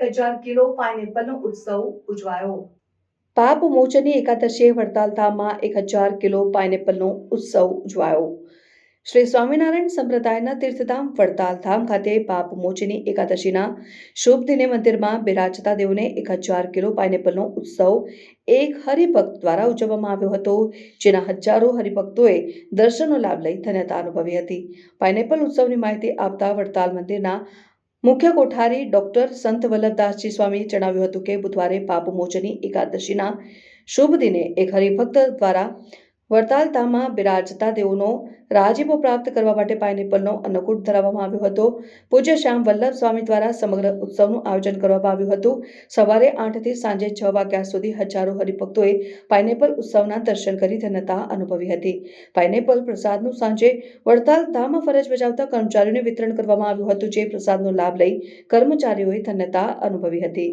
1000 kilo પાઇનેપલનો ઉત્સવ ઉજવાયો। પાપ મોચની એકાદશીએ વડતાલ ધામમાં 1000 કિલો પાઇનેપલનો ઉત્સવ ઉજવાયો। શ્રી સ્વામિનારાયણ સંપ્રદાયના તીર્થધામ વડતાલ ધામ ખાતે પાપ મોચની એકાદશીના શુભ દિને મંદિરમાં બિરાજતા દેવને 1000 કિલો પાઇનેપલનો ઉત્સવ એક હરિભક્ત દ્વારા ઉજવવામાં આવ્યો હતો, જેના હજારો હરિભક્તોએ દર્શનનો લાભ લઈ ધન્યતા અનુભવી હતી। પાઇનેપલ ઉત્સવની માહિતી આપતા વડતાલ મંદિરના મુખ્ય કોઠારી ડોક્ટર સંત વલ્લભદાસજી સ્વામીએ જણાવ્યું હતું કે બુધવારે પાપ મોચની એકાદશીના શુભ દિને એક હરિભક્ત દ્વારા વડતાલ ધામમાં બિરાજતા દેવનો રાજીપો પ્રાપ્ત કરવા માટે પાઇનેપલનો અન્નકૂટ ધરાવવામાં આવ્યો હતો। પૂજ્ય શ્યામ વલ્લભ સ્વામી દ્વારા સમગ્ર ઉત્સવનું આયોજન કરવામાં આવ્યું હતું। સવારે 8 થી સાંજે 6 વાગ્યા સુધી હજારો હરિભક્તોએ પાઇનેપલ ઉત્સવના દર્શન કરી ધન્યતા અનુભવી હતી। પાઇનેપલ પ્રસાદનું સાંજે વડતાલ ધામમાં ફરજ બજાવતા કર્મચારીઓને વિતરણ કરવામાં આવ્યું હતું, જે પ્રસાદનો લાભ લઈ કર્મચારીઓએ ધન્યતા અનુભવી હતી।